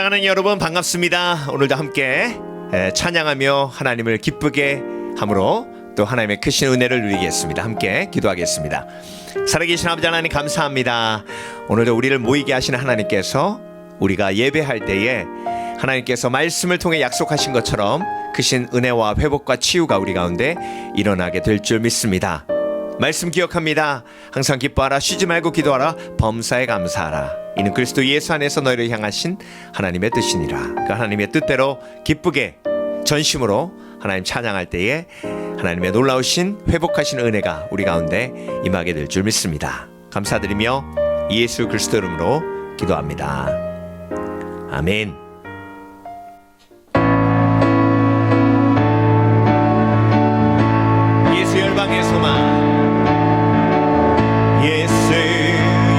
사랑하는 여러분 반갑습니다. 오늘도 함께 찬양하며 하나님을 기쁘게 함으로 또 하나님의 크신 은혜를 누리겠습니다. 함께 기도하겠습니다. 살아계신 아버지 하나님 감사합니다. 오늘도 우리를 모이게 하시는 하나님께서 우리가 예배할 때에 하나님께서 말씀을 통해 약속하신 것처럼 크신 은혜와 회복과 치유가 우리 가운데 일어나게 될 줄 믿습니다. 말씀 기억합니다. 항상 기뻐하라, 쉬지 말고 기도하라, 범사에 감사하라. 이는 그리스도 예수 안에서 너희를 향하신 하나님의 뜻이니라. 그 하나님의 뜻대로 기쁘게 전심으로 하나님 찬양할 때에 하나님의 놀라우신 회복하신 은혜가 우리 가운데 임하게 될 줄 믿습니다. 감사드리며 예수 그리스도 이름으로 기도합니다. 아멘. 예수 열방의 소망, 예수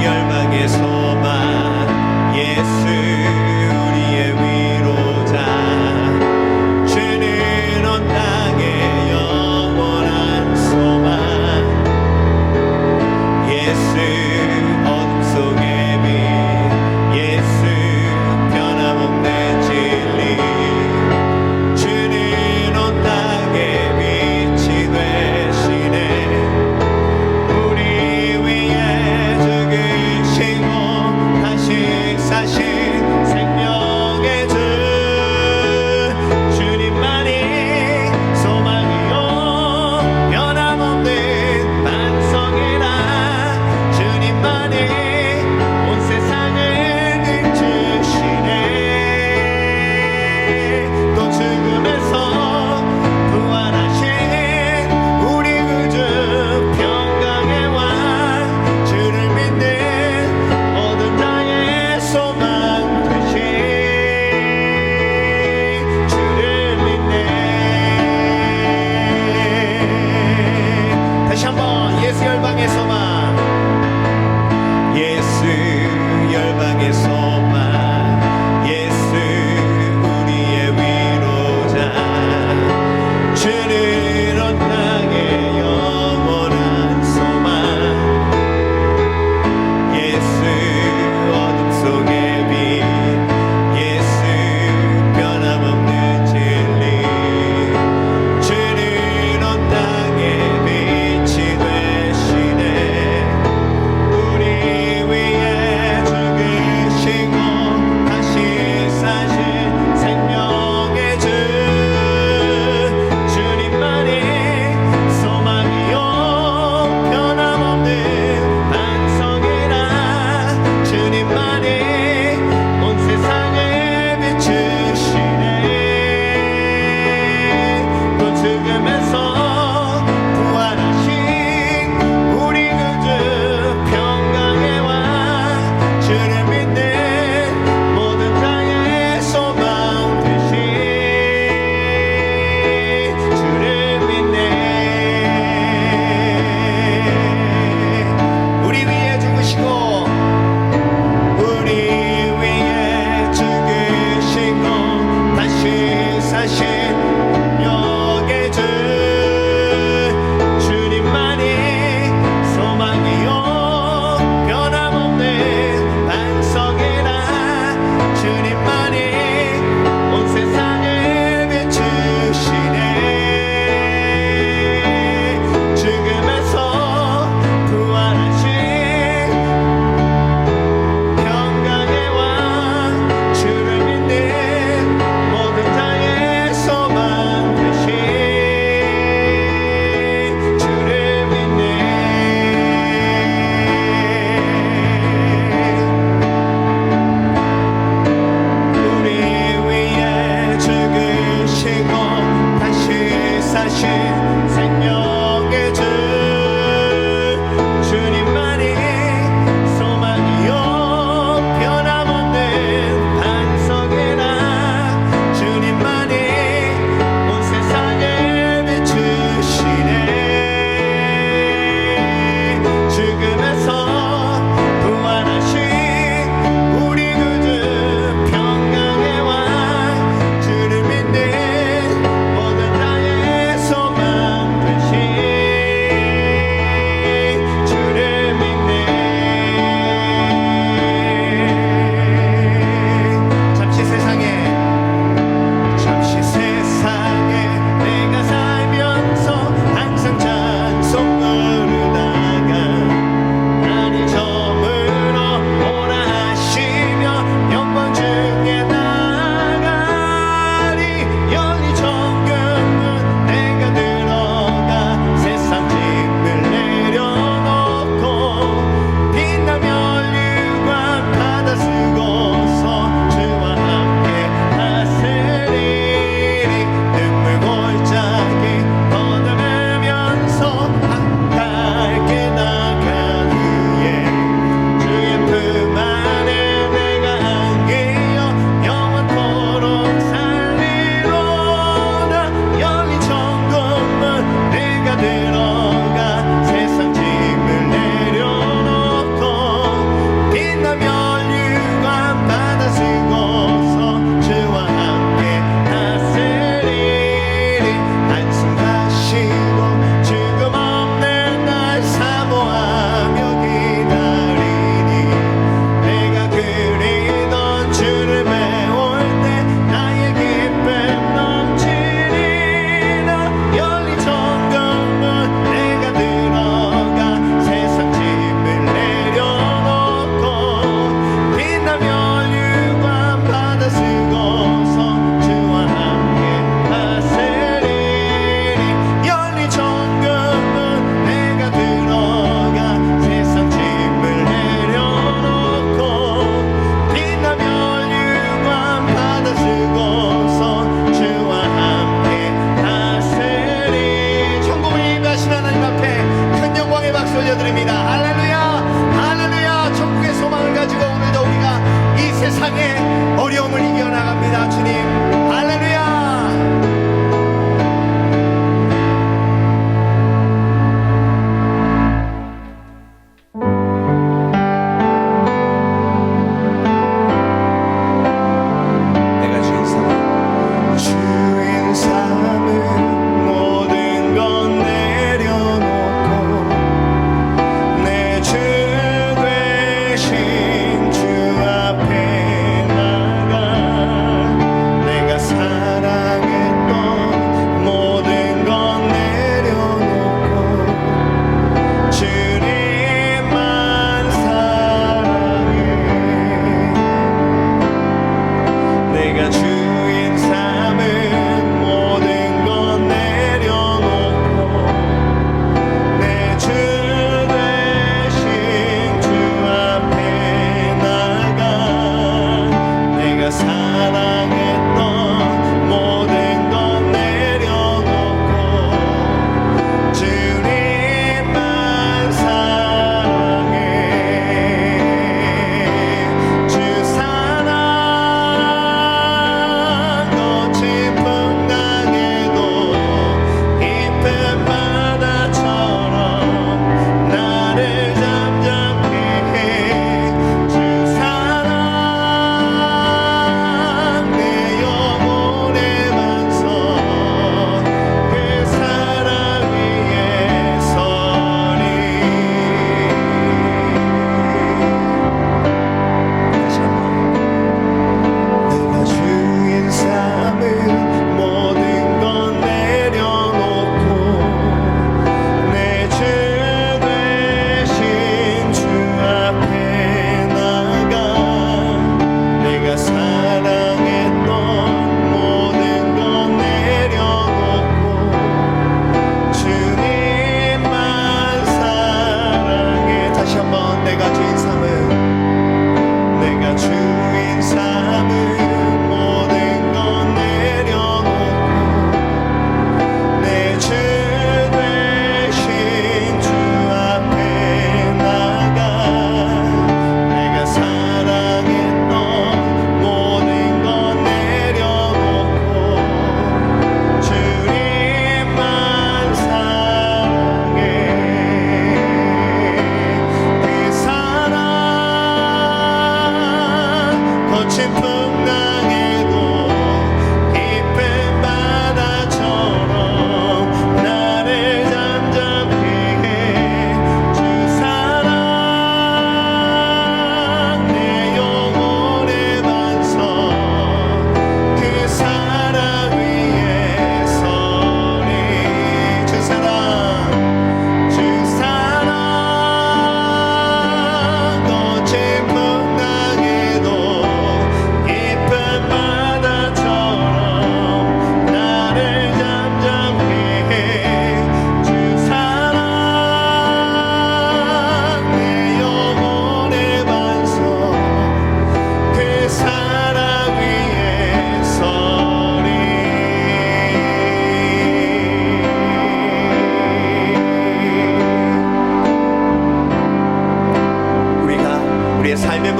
열방의 소망, 예수 우리의 위로자, 주는 온 땅의 영원한 소망, 예수 어둠 속의 빛, 예수 변함없는 진리, 주는 온 땅의 빛이 되시네. 우리 위에 죽으시고 다시 사신 생명의 주, 주님만이 소망이요 변함없는 반석이라, 주님만이 온 세상을 비추시네. 또 죽음에서 부활하신 우리 구주 평강의 왕, 주를 믿는 모든 나의 소망 되신 주를 믿네. 다시 한번 예수 열방의 소망, 예수 열방의 소망, 예수 우리의 위로자, 주는 온 땅의 영원한 소망, 예수 어둠 속의 빛, 예수 변함없는 진리, 주는 온 땅의 빛이 되시네.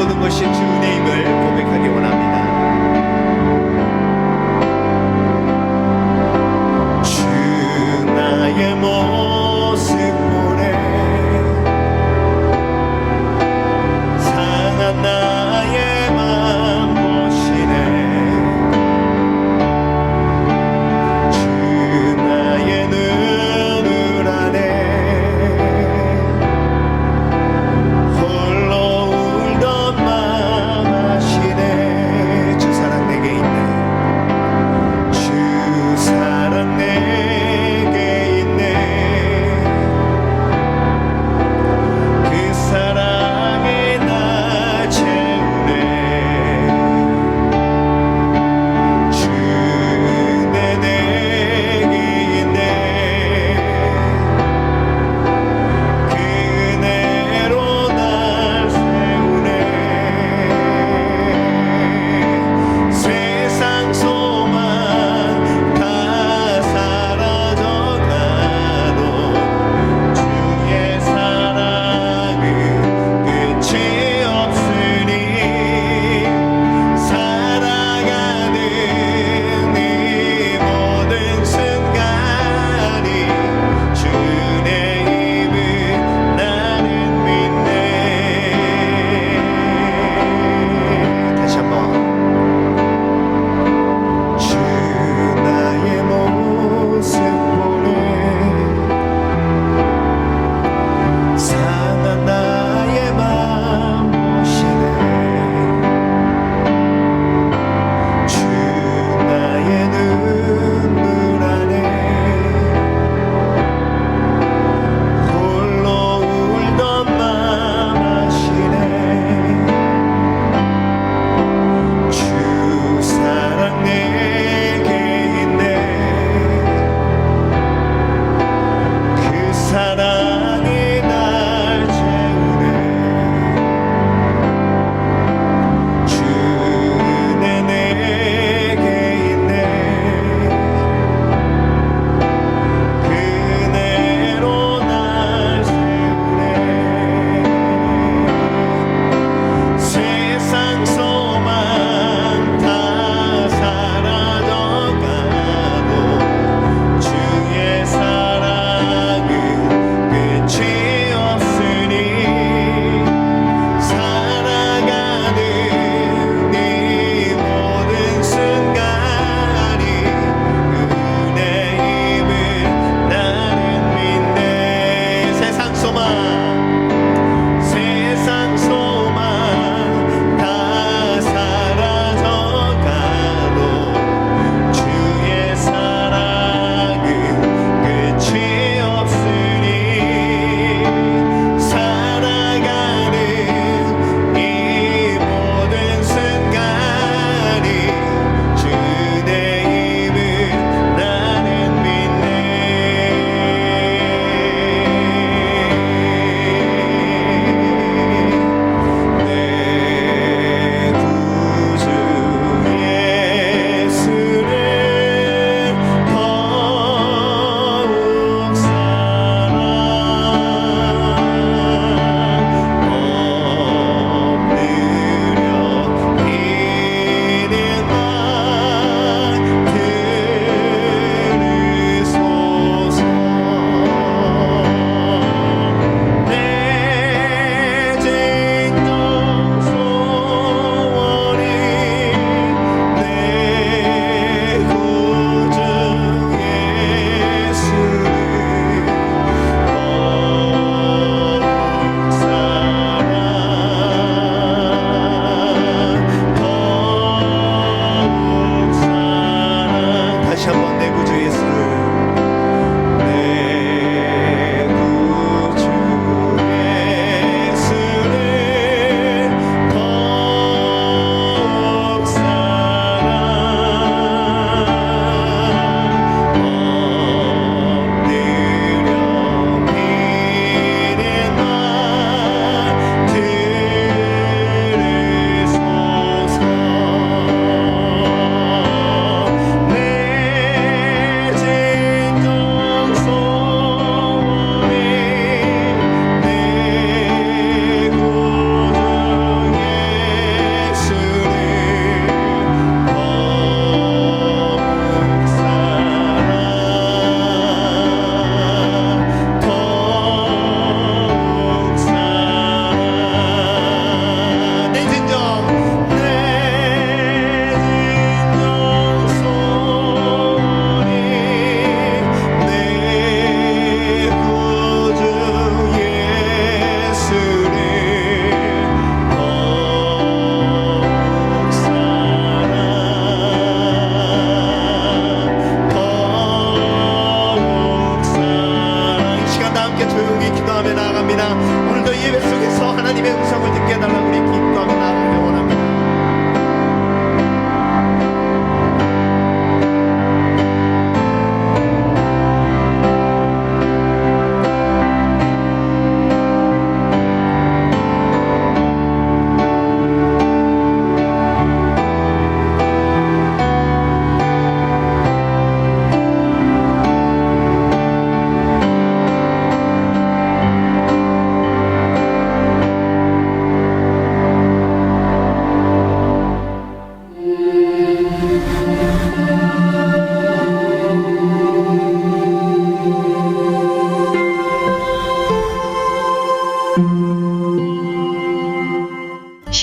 모든 것이 주 은혜임을 고백하기 원합니다. 주 나의 모습 보네 상한 나의 맘 보시네 주 나의 눈을 안에 홀로 울던 맘 아시네 주 사랑 내게 있네 주 사랑 내게 있네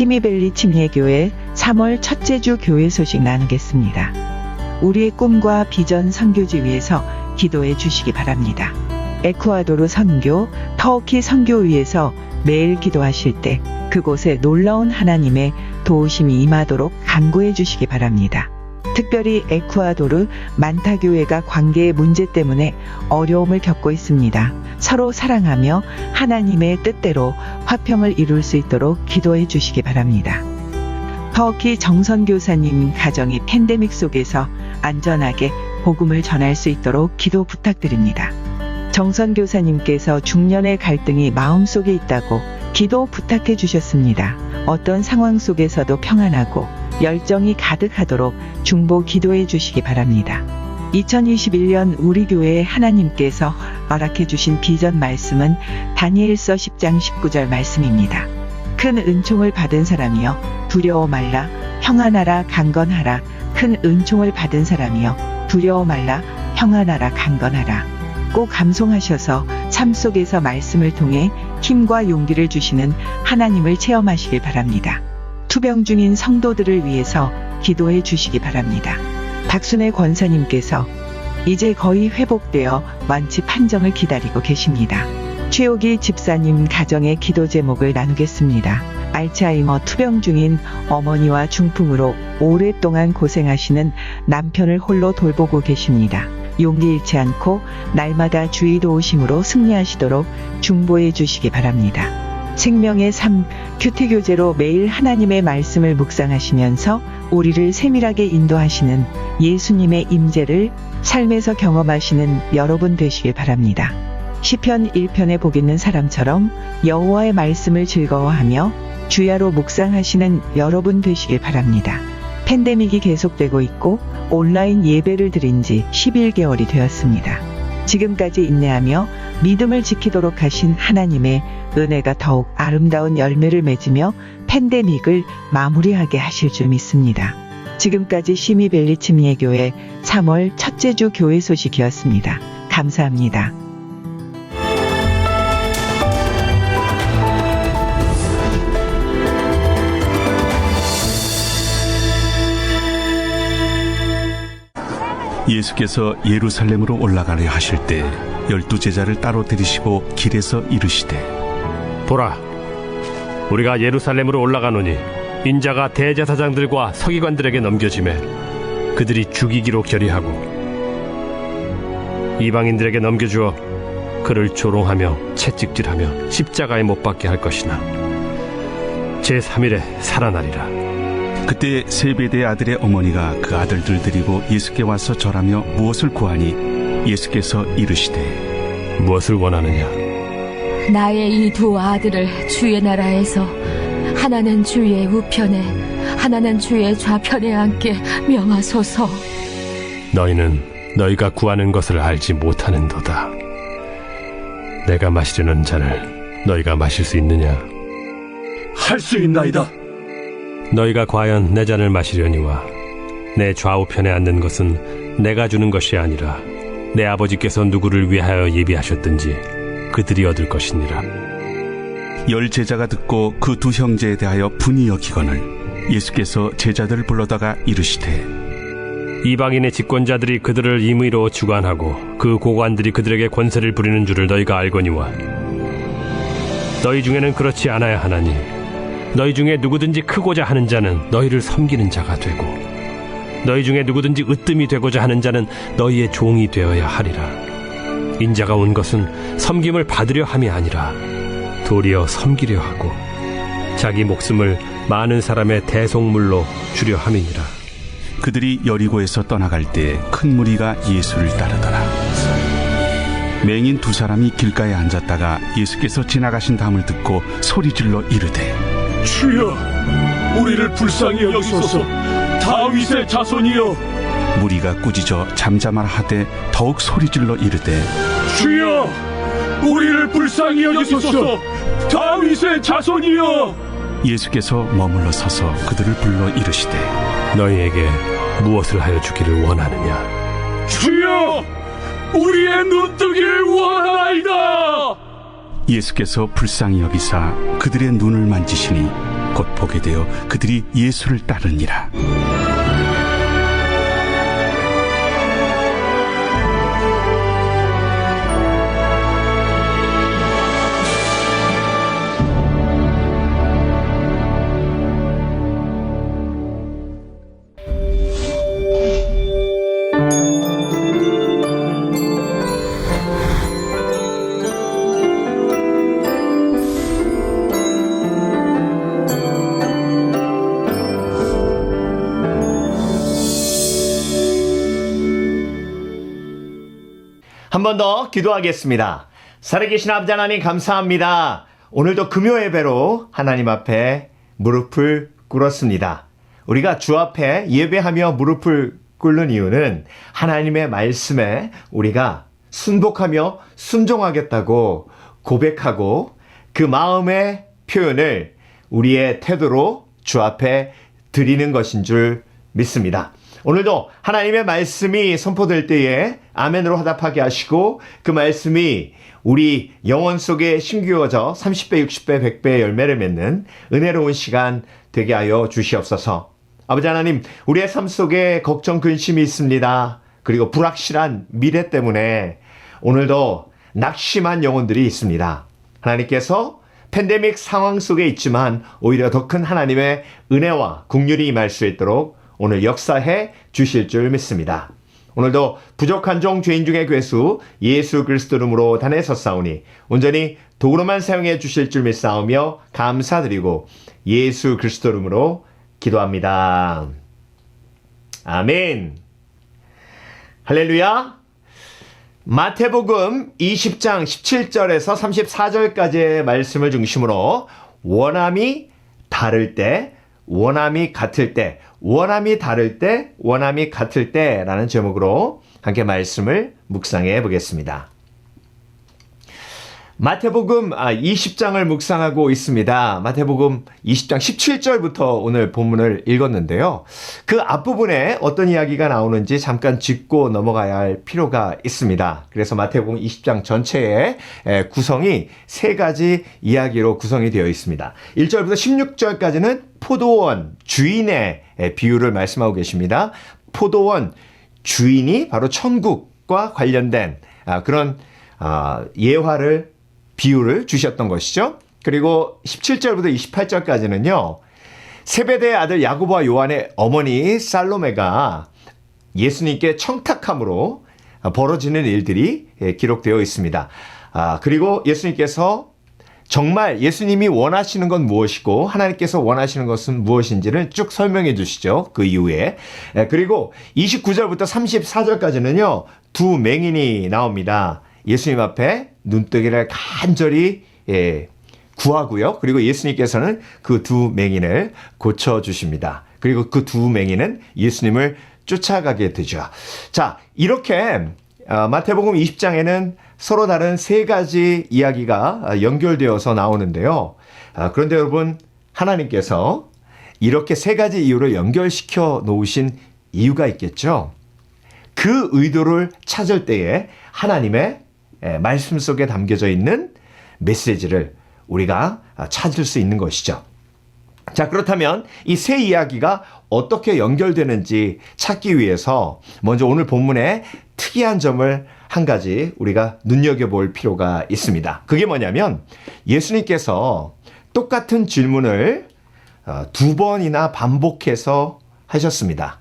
시미밸리 침례교회 3월 첫째 주 교회 소식 나누겠습니다. 우리의 꿈과 비전 선교지 위해서 기도해 주시기 바랍니다. 에쿠아도르 선교, 터키 선교 위해서 매일 기도하실 때 그곳에 놀라운 하나님의 도우심이 임하도록 간구해 주시기 바랍니다. 특별히 에쿠아도르 만타 교회가 관계의 문제 때문에 어려움을 겪고 있습니다. 서로 사랑하며 하나님의 뜻대로 화평을 이룰 수 있도록 기도해 주시기 바랍니다. 터키 정선교사님 가정이 팬데믹 속에서 안전하게 복음을 전할 수 있도록 기도 부탁드립니다. 정선교사님께서 중년의 갈등이 마음속에 있다고 기도 부탁해 주셨습니다. 어떤 상황 속에서도 평안하고 열정이 가득하도록 중보 기도해 주시기 바랍니다. 2021년 우리 교회에 하나님께서 허락해 주신 비전 말씀은 다니엘서 10장 19절 말씀입니다. 큰 은총을 받은 사람이여 두려워 말라 평안하라 강건하라. 큰 은총을 받은 사람이여 두려워 말라 평안하라 강건하라. 꼭 감송하셔서 삶 속에서 말씀을 통해 힘과 용기를 주시는 하나님을 체험하시길 바랍니다. 투병 중인 성도들을 위해서 기도해 주시기 바랍니다. 박순애 권사님께서 이제 거의 회복되어 완치 판정을 기다리고 계십니다. 최옥희 집사님 가정의 기도 제목을 나누겠습니다. 알츠하이머 투병 중인 어머니와 중풍으로 오랫동안 고생하시는 남편을 홀로 돌보고 계십니다. 용기 잃지 않고 날마다 주의 도우심으로 승리하시도록 중보해 주시기 바랍니다. 생명의 삶 큐티 교제로 매일 하나님의 말씀을 묵상하시면서 우리를 세밀하게 인도하시는 예수님의 임재를 삶에서 경험하시는 여러분 되시길 바랍니다. 시편 1편에 복 있는 사람처럼 여호와의 말씀을 즐거워하며 주야로 묵상하시는 여러분 되시길 바랍니다. 팬데믹이 계속되고 있고 온라인 예배를 드린 지 11개월이 되었습니다. 지금까지 인내하며 믿음을 지키도록 하신 하나님의 은혜가 더욱 아름다운 열매를 맺으며 팬데믹을 마무리하게 하실 줄 믿습니다. 지금까지 시미밸리 침례교회 3월 첫째 주 교회 소식이었습니다. 감사합니다. 예수께서 예루살렘으로 올라가려 하실 때 12제자를 따로 데리시고 길에서 이르시되 보라, 우리가 예루살렘으로 올라가노니 인자가 대제사장들과 서기관들에게 넘겨지매 그들이 죽이기로 결의하고 이방인들에게 넘겨주어 그를 조롱하며 채찍질하며 십자가에 못 박게 할 것이나 제3일에 살아나리라. 그때 세베대의 아들의 어머니가 그 아들들 데리고 예수께 와서 절하며 무엇을 구하니 예수께서 이르시되 무엇을 원하느냐? 나의 이 두 아들을 주의 나라에서 하나는 주의 우편에 하나는 주의 좌편에 앉게 명하소서. 너희는 너희가 구하는 것을 알지 못하는도다. 내가 마시려는 잔을 너희가 마실 수 있느냐? 할 수 있나이다. 너희가 과연 내 잔을 마시려니와 내 좌우편에 앉는 것은 내가 주는 것이 아니라 내 아버지께서 누구를 위하여 예비하셨든지 그들이 얻을 것이니라. 10제자가 듣고 그 두 형제에 대하여 분이 여기거늘 예수께서 제자들을 불러다가 이르시되 이방인의 집권자들이 그들을 임의로 주관하고 그 고관들이 그들에게 권세를 부리는 줄을 너희가 알거니와 너희 중에는 그렇지 않아야 하나니 너희 중에 누구든지 크고자 하는 자는 너희를 섬기는 자가 되고 너희 중에 누구든지 으뜸이 되고자 하는 자는 너희의 종이 되어야 하리라. 인자가 온 것은 섬김을 받으려 함이 아니라 도리어 섬기려 하고 자기 목숨을 많은 사람의 대속물로 주려 함이니라. 그들이 여리고에서 떠나갈 때 큰 무리가 예수를 따르더라. 맹인 두 사람이 길가에 앉았다가 예수께서 지나가신 다음을 듣고 소리질러 이르되 주여, 우리를 불쌍히 여기소서. 다윗의 자손이여. 무리가 꾸짖어 잠잠하라 하되 더욱 소리질러 이르되 주여, 우리를 불쌍히 여기소서. 다윗의 자손이여. 예수께서 머물러 서서 그들을 불러 이르시되 너희에게 무엇을 하여 주기를 원하느냐? 주여, 우리의 눈뜨기를 원하나이다. 예수께서 불쌍히 여기사 그들의 눈을 만지시니 곧 보게 되어 그들이 예수를 따르니라. 한 번 더 기도하겠습니다. 살아계신 아버지 하나님 감사합니다. 오늘도 금요 예배로 하나님 앞에 무릎을 꿇었습니다. 우리가 주 앞에 예배하며 무릎을 꿇는 이유는 하나님의 말씀에 우리가 순복하며 순종하겠다고 고백하고 그 마음의 표현을 우리의 태도로 주 앞에 드리는 것인 줄 믿습니다. 오늘도 하나님의 말씀이 선포될 때에 아멘으로 화답하게 하시고 그 말씀이 우리 영혼 속에 심기어져 30배, 60배, 100배의 열매를 맺는 은혜로운 시간 되게 하여 주시옵소서. 아버지 하나님, 우리의 삶 속에 걱정, 근심이 있습니다. 그리고 불확실한 미래 때문에 오늘도 낙심한 영혼들이 있습니다. 하나님께서 팬데믹 상황 속에 있지만 오히려 더 큰 하나님의 은혜와 긍휼이 임할 수 있도록 오늘 역사해 주실 줄 믿습니다. 오늘도 부족한 종 죄인 중에 괴수 예수 그리스도 이름으로 단에섰사오니 온전히 도구로만 사용해 주실 줄 믿사오며 감사드리고 예수 그리스도 이름으로 기도합니다. 아멘. 할렐루야. 마태복음 20장 17절에서 34절까지의 말씀을 중심으로 원함이 다를 때, 원함이 같을 때, 원함이 다를 때, 원함이 같을 때라는 제목으로 함께 말씀을 묵상해 보겠습니다. 마태복음 20장을 묵상하고 있습니다. 마태복음 20장 17절부터 오늘 본문을 읽었는데요. 그 앞부분에 어떤 이야기가 나오는지 잠깐 짚고 넘어가야 할 필요가 있습니다. 그래서 마태복음 20장 전체의 구성이 세 가지 이야기로 구성이 되어 있습니다. 1절부터 16절까지는 포도원 주인의 비유를 말씀하고 계십니다. 포도원 주인이 바로 천국과 관련된 그런 예화를 비유를 주셨던 것이죠. 그리고 17절부터 28절까지는요. 세베대의 아들 야고보와 요한의 어머니 살로메가 예수님께 청탁함으로 벌어지는 일들이 기록되어 있습니다. 그리고 예수님께서 정말 예수님이 원하시는 건 무엇이고 하나님께서 원하시는 것은 무엇인지를 쭉 설명해 주시죠. 그 이후에. 그리고 29절부터 34절까지는요. 두 맹인이 나옵니다. 예수님 앞에 눈뜨기를 간절히 구하고요. 그리고 예수님께서는 그 두 맹인을 고쳐주십니다. 그리고 그 두 맹인은 예수님을 쫓아가게 되죠. 자, 이렇게 마태복음 20장에는 서로 다른 세 가지 이야기가 연결되어서 나오는데요. 그런데 여러분, 하나님께서 이렇게 세 가지 이유를 연결시켜 놓으신 이유가 있겠죠. 그 의도를 찾을 때에 하나님의 말씀 속에 담겨져 있는 메시지를 우리가 찾을 수 있는 것이죠. 자, 그렇다면 이 세 이야기가 어떻게 연결되는지 찾기 위해서 먼저 오늘 본문의 특이한 점을 한 가지 우리가 눈여겨볼 필요가 있습니다. 그게 뭐냐면 예수님께서 똑같은 질문을 두 번이나 반복해서 하셨습니다.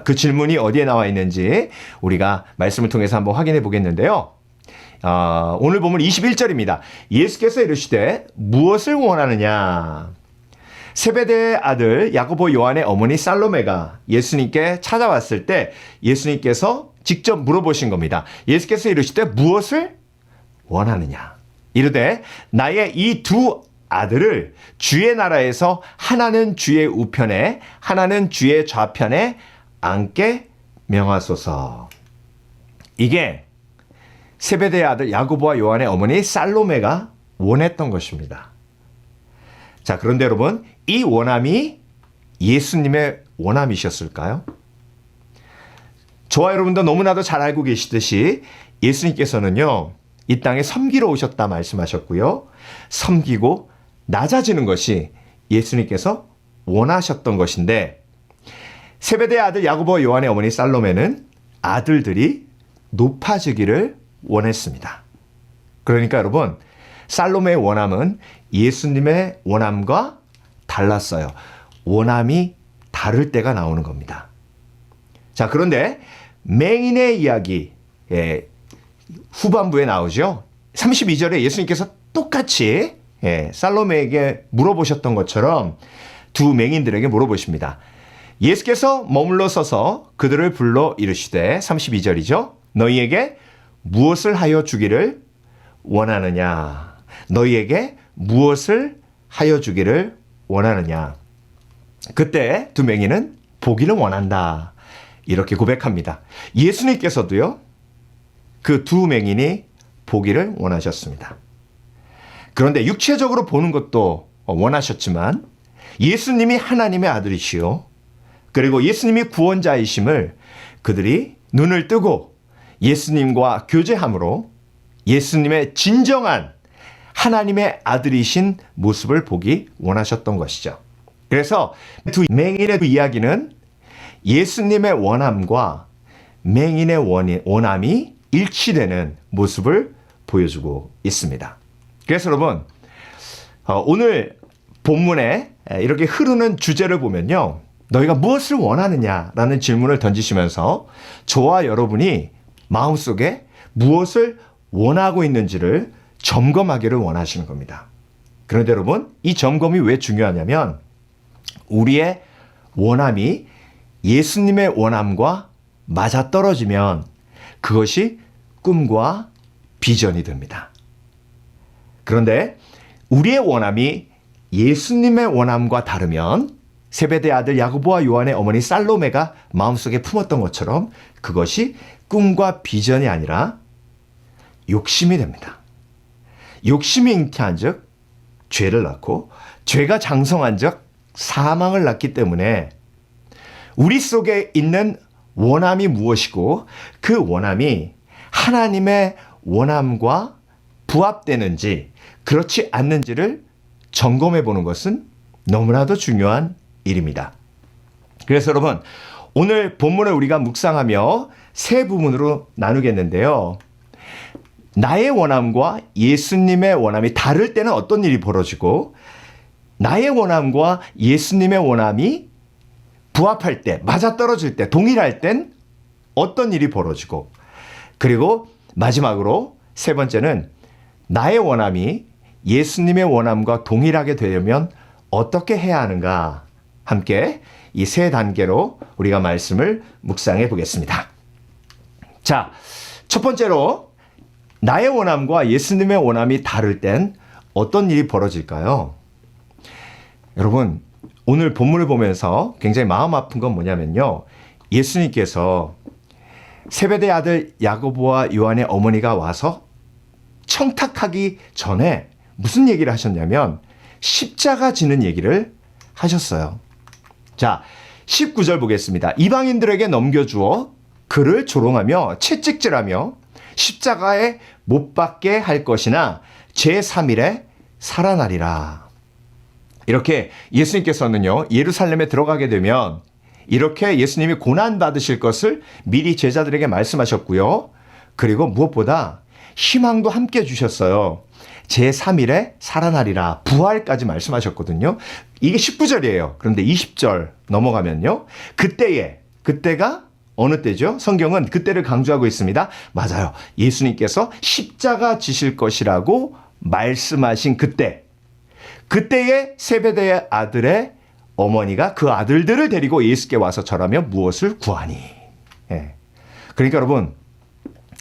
그 질문이 어디에 나와 있는지 우리가 말씀을 통해서 한번 확인해 보겠는데요. 오늘 보면 21절입니다. 예수께서 이르시되 무엇을 원하느냐? 세베대의 아들 야고보 요한의 어머니 살로메가 예수님께 찾아왔을 때 예수님께서 직접 물어보신 겁니다. 예수께서 이르시되 무엇을 원하느냐? 이르되 나의 이 두 아들을 주의 나라에서 하나는 주의 우편에 하나는 주의 좌편에 앉게 명하소서. 이게 세베대의 아들 야고보와 요한의 어머니 살로메가 원했던 것입니다. 자, 그런데 여러분, 이 원함이 예수님의 원함이셨을까요? 저와 여러분도 너무나도 잘 알고 계시듯이 예수님께서는요, 이 땅에 섬기러 오셨다 말씀하셨고요. 섬기고 낮아지는 것이 예수님께서 원하셨던 것인데 세베대의 아들 야고보와 요한의 어머니 살로메는 아들들이 높아지기를 원했습니다. 그러니까 여러분, 살로메의 원함은 예수님의 원함과 달랐어요. 원함이 다를 때가 나오는 겁니다. 자, 그런데 맹인의 이야기 후반부에 나오죠. 32절에 예수님께서 똑같이 살로메에게 물어보셨던 것처럼 두 맹인들에게 물어보십니다. 예수께서 머물러 서서 그들을 불러 이르시되 32절이죠. 너희에게 무엇을 하여 주기를 원하느냐? 너희에게 무엇을 하여 주기를 원하느냐? 그때 두 맹인은 보기를 원한다. 이렇게 고백합니다. 예수님께서도요, 그 두 맹인이 보기를 원하셨습니다. 그런데 육체적으로 보는 것도 원하셨지만 예수님이 하나님의 아들이시요, 그리고 예수님이 구원자이심을 그들이 눈을 뜨고 예수님과 교제함으로 예수님의 진정한 하나님의 아들이신 모습을 보기 원하셨던 것이죠. 그래서 두 맹인의 이야기는 예수님의 원함과 맹인의 원함이 일치되는 모습을 보여주고 있습니다. 그래서 여러분, 오늘 본문에 이렇게 흐르는 주제를 보면요, 너희가 무엇을 원하느냐라는 질문을 던지시면서 저와 여러분이 마음속에 무엇을 원하고 있는지를 점검하기를 원하시는 겁니다. 그런데 여러분, 이 점검이 왜 중요하냐면 우리의 원함이 예수님의 원함과 맞아떨어지면 그것이 꿈과 비전이 됩니다. 그런데 우리의 원함이 예수님의 원함과 다르면 세베대 아들 야고보와 요한의 어머니 살로메가 마음속에 품었던 것처럼 그것이 꿈과 비전이 아니라 욕심이 됩니다. 욕심이 잉태한 즉 죄를 낳고 죄가 장성한 즉 사망을 낳기 때문에 우리 속에 있는 원함이 무엇이고 그 원함이 하나님의 원함과 부합되는지 그렇지 않는지를 점검해 보는 것은 너무나도 중요한 일입니다. 그래서 여러분, 오늘 본문을 우리가 묵상하며 세 부분으로 나누겠는데요. 나의 원함과 예수님의 원함이 다를 때는 어떤 일이 벌어지고 나의 원함과 예수님의 원함이 부합할 때, 맞아떨어질 때, 동일할 땐 어떤 일이 벌어지고, 그리고 마지막으로 세 번째는 나의 원함이 예수님의 원함과 동일하게 되려면 어떻게 해야 하는가, 함께 이 세 단계로 우리가 말씀을 묵상해 보겠습니다. 자, 첫 번째로 나의 원함과 예수님의 원함이 다를 땐 어떤 일이 벌어질까요? 여러분, 오늘 본문을 보면서 굉장히 마음 아픈 건 뭐냐면요, 예수님께서 세베대 아들 야고보와 요한의 어머니가 와서 청탁하기 전에 무슨 얘기를 하셨냐면 십자가 지는 얘기를 하셨어요. 자, 19절 보겠습니다. 이방인들에게 넘겨주어 그를 조롱하며 채찍질하며 십자가에 못 박게 할 것이나 제3일에 살아나리라. 이렇게 예수님께서는요, 예루살렘에 들어가게 되면 이렇게 예수님이 고난받으실 것을 미리 제자들에게 말씀하셨고요. 그리고 무엇보다 희망도 함께 주셨어요. 제3일에 살아나리라. 부활까지 말씀하셨거든요. 이게 19절이에요. 그런데 20절 넘어가면요, 그때가 어느 때죠? 성경은 그때를 강조하고 있습니다. 맞아요. 예수님께서 십자가 지실 것이라고 말씀하신 그때에 세베대의 아들의 어머니가 그 아들들을 데리고 예수께 와서 절하며 무엇을 구하니. 예. 그러니까 여러분,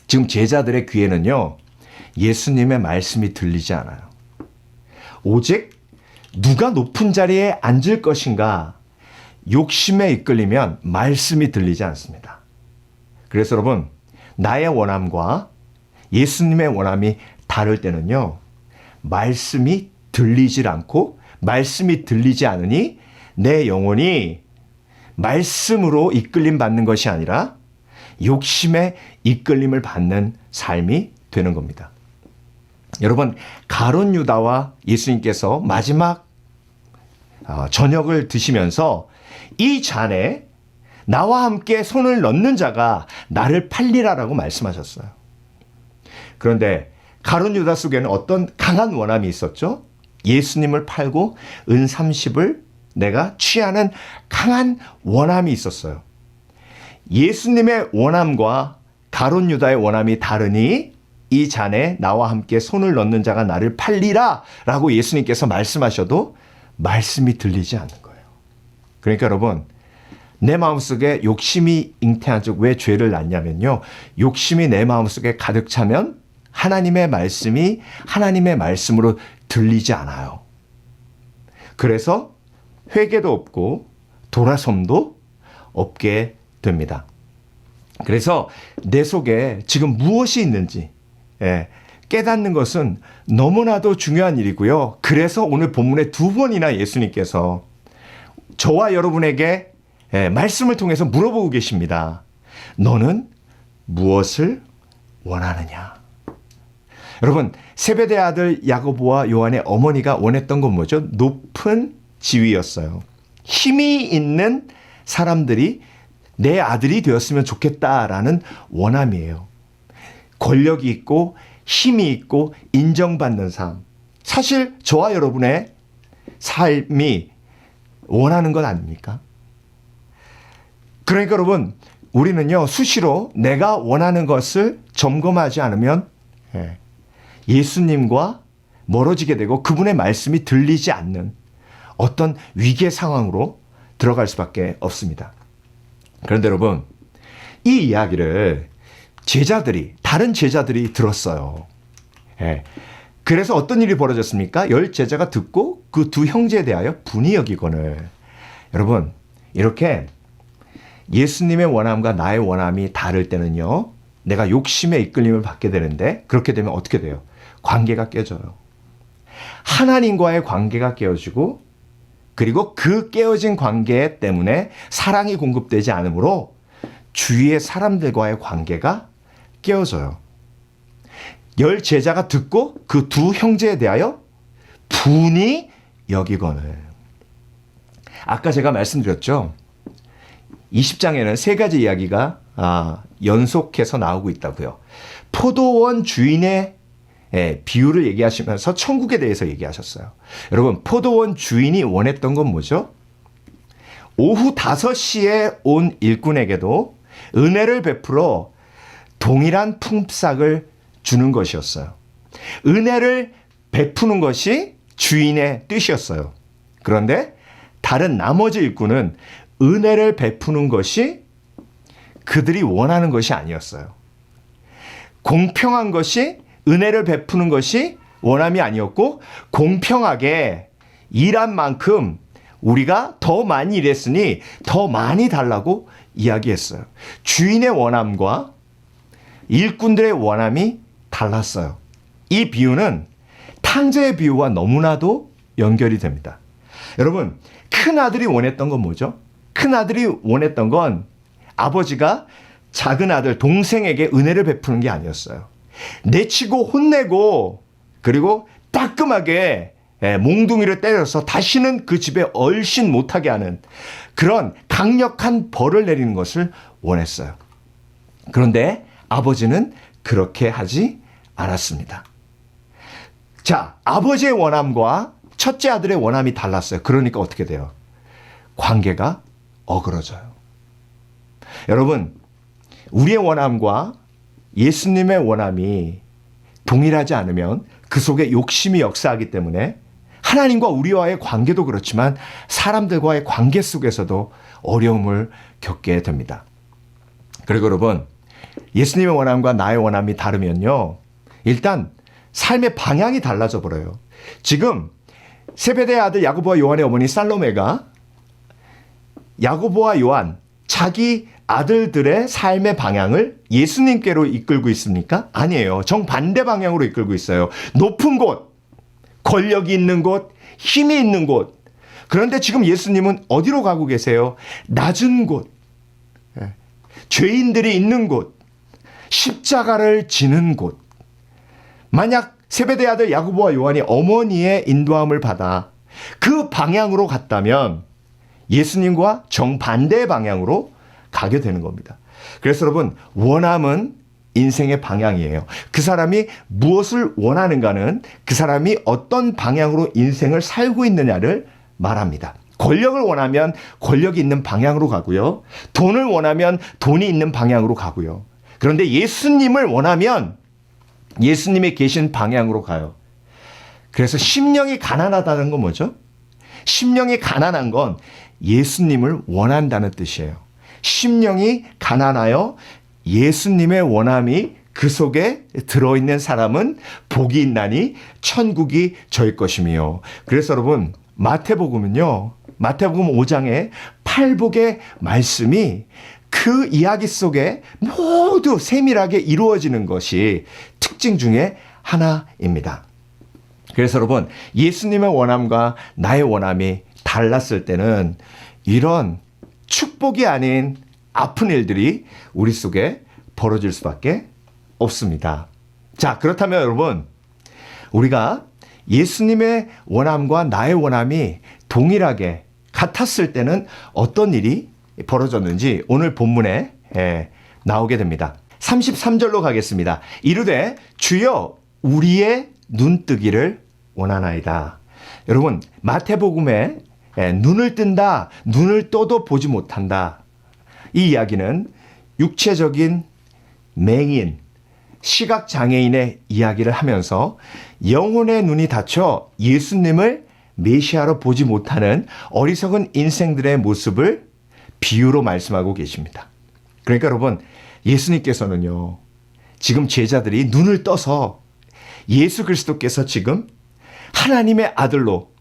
지금 제자들의 귀에는요, 예수님의 말씀이 들리지 않아요. 오직 누가 높은 자리에 앉을 것인가 욕심에 이끌리면 말씀이 들리지 않습니다. 그래서 여러분, 나의 원함과 예수님의 원함이 다를 때는요, 말씀이 들리질 않고 말씀이 들리지 않으니 내 영혼이 말씀으로 이끌림 받는 것이 아니라 욕심에 이끌림을 받는 삶이 되는 겁니다. 여러분, 가룟 유다와 예수님께서 마지막 저녁을 드시면서 이 잔에 나와 함께 손을 넣는 자가 나를 팔리라라고 말씀하셨어요. 그런데 가룟 유다 속에는 어떤 강한 원함이 있었죠? 예수님을 팔고 은 30을 내가 취하는 강한 원함이 있었어요. 예수님의 원함과 가룟 유다의 원함이 다르니 이 잔에 나와 함께 손을 넣는 자가 나를 팔리라 라고 예수님께서 말씀하셔도 말씀이 들리지 않는 거예요. 그러니까 여러분, 내 마음속에 욕심이 잉태한 즉 왜 죄를 낳냐면요, 욕심이 내 마음속에 가득 차면 하나님의 말씀이 하나님의 말씀으로 들리지 않아요. 그래서 회개도 없고 돌아섬도 없게 됩니다. 그래서 내 속에 지금 무엇이 있는지 깨닫는 것은 너무나도 중요한 일이고요. 그래서 오늘 본문에 2번이나 예수님께서 저와 여러분에게 말씀을 통해서 물어보고 계십니다. 너는 무엇을 원하느냐? 여러분, 세베대 아들 야고보와 요한의 어머니가 원했던 건 뭐죠? 높은 지위였어요. 힘이 있는 사람들이 내 아들이 되었으면 좋겠다라는 원함이에요. 권력이 있고 힘이 있고 인정받는 삶. 사실 저와 여러분의 삶이 원하는 것 아닙니까? 그러니까 여러분, 우리는요, 수시로 내가 원하는 것을 점검하지 않으면 예수님과 멀어지게 되고 그분의 말씀이 들리지 않는 어떤 위기의 상황으로 들어갈 수밖에 없습니다. 그런데 여러분, 이 이야기를 다른 제자들이 들었어요. 그래서 어떤 일이 벌어졌습니까? 10제자가 듣고 그 두 형제에 대하여 분이 여기거늘. 여러분, 이렇게 예수님의 원함과 나의 원함이 다를 때는요, 내가 욕심의 이끌림을 받게 되는데, 그렇게 되면 어떻게 돼요? 관계가 깨져요. 하나님과의 관계가 깨어지고, 그리고 그 깨어진 관계 때문에 사랑이 공급되지 않으므로 주위의 사람들과의 관계가 깨어져요. 10제자가 듣고 그 두 형제에 대하여 분이 여기거늘. 아까 제가 말씀드렸죠. 20장에는 3가지 이야기가 연속해서 나오고 있다고요. 포도원 주인의 비유를 얘기하시면서 천국에 대해서 얘기하셨어요. 여러분, 포도원 주인이 원했던 건 뭐죠? 오후 5시에 온 일꾼에게도 은혜를 베풀어 동일한 품삯을 주는 것이었어요. 은혜를 베푸는 것이 주인의 뜻이었어요. 그런데 다른 나머지 일꾼은 은혜를 베푸는 것이 그들이 원하는 것이 아니었어요. 공평한 것이, 은혜를 베푸는 것이 원함이 아니었고, 공평하게 일한 만큼 우리가 더 많이 일했으니 더 많이 달라고 이야기했어요. 주인의 원함과 일꾼들의 원함이 달랐어요. 이 비유는 탕자의 비유와 너무나도 연결이 됩니다. 여러분, 큰 아들이 원했던 건 뭐죠? 큰 아들이 원했던 건 아버지가 작은 아들, 동생에게 은혜를 베푸는 게 아니었어요. 내치고 혼내고 그리고 따끔하게 몽둥이를 때려서 다시는 그 집에 얼씬 못하게 하는 그런 강력한 벌을 내리는 것을 원했어요. 그런데 아버지는 그렇게 하지 않았습니다. 자, 아버지의 원함과 첫째 아들의 원함이 달랐어요. 그러니까 어떻게 돼요? 관계가 어그러져요. 여러분, 우리의 원함과 예수님의 원함이 동일하지 않으면 그 속에 욕심이 역사하기 때문에 하나님과 우리와의 관계도 그렇지만 사람들과의 관계 속에서도 어려움을 겪게 됩니다. 그리고 여러분, 예수님의 원함과 나의 원함이 다르면요, 일단 삶의 방향이 달라져 버려요. 지금 세베대의 아들 야고보와 요한의 어머니 살로메가 야고보와 요한, 자기 아들들의 삶의 방향을 예수님께로 이끌고 있습니까? 아니에요. 정반대 방향으로 이끌고 있어요. 높은 곳, 권력이 있는 곳, 힘이 있는 곳. 그런데 지금 예수님은 어디로 가고 계세요? 낮은 곳, 죄인들이 있는 곳, 십자가를 지는 곳. 만약 세베대의 아들 야고보와 요한이 어머니의 인도함을 받아 그 방향으로 갔다면 예수님과 정반대의 방향으로 가게 되는 겁니다. 그래서 여러분, 원함은 인생의 방향이에요. 그 사람이 무엇을 원하는가는 그 사람이 어떤 방향으로 인생을 살고 있느냐를 말합니다. 권력을 원하면 권력이 있는 방향으로 가고요. 돈을 원하면 돈이 있는 방향으로 가고요. 그런데 예수님을 원하면 예수님이 계신 방향으로 가요. 그래서 심령이 가난하다는 건 뭐죠? 심령이 가난한 건 예수님을 원한다는 뜻이에요. 심령이 가난하여 예수님의 원함이 그 속에 들어있는 사람은 복이 있나니 천국이 저희 것이며. 그래서 여러분, 마태복음은요, 마태복음 5장에 팔복의 말씀이 그 이야기 속에 모두 세밀하게 이루어지는 것이 특징 중에 하나입니다. 그래서 여러분, 예수님의 원함과 나의 원함이 달랐을 때는 이런 축복이 아닌 아픈 일들이 우리 속에 벌어질 수밖에 없습니다. 자, 그렇다면 여러분, 우리가 예수님의 원함과 나의 원함이 동일하게 같았을 때는 어떤 일이 벌어졌는지 오늘 본문에 나오게 됩니다. 33절로 가겠습니다. 이르되 주여 우리의 눈뜨기를 원하나이다. 여러분, 마태복음에 눈을 뜬다, 눈을 떠도 보지 못한다. 이 이야기는 육체적인 맹인, 시각장애인의 이야기를 하면서 영혼의 눈이 닫혀 예수님을 메시아로 보지 못하는 어리석은 인생들의 모습을 비유로 말씀하고 계십니다. 그러니까 여러분, 예수님께서는요, 지금 제자들이 눈을 떠서 예수 그리스도께서 지금 하나님의 아들로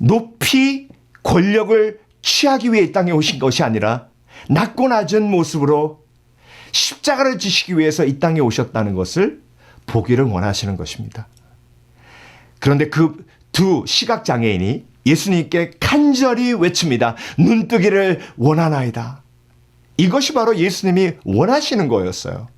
높이 권력을 취하기 위해 이 땅에 오신 것이 아니라 낮고 낮은 모습으로 십자가를 지시기 위해서 이 땅에 오셨다는 것을 보기를 원하시는 것입니다. 그런데 그 두 시각장애인이 예수님께 간절히 외칩니다. 눈뜨기를 원하나이다. 이것이 바로 예수님이 원하시는 거였어요.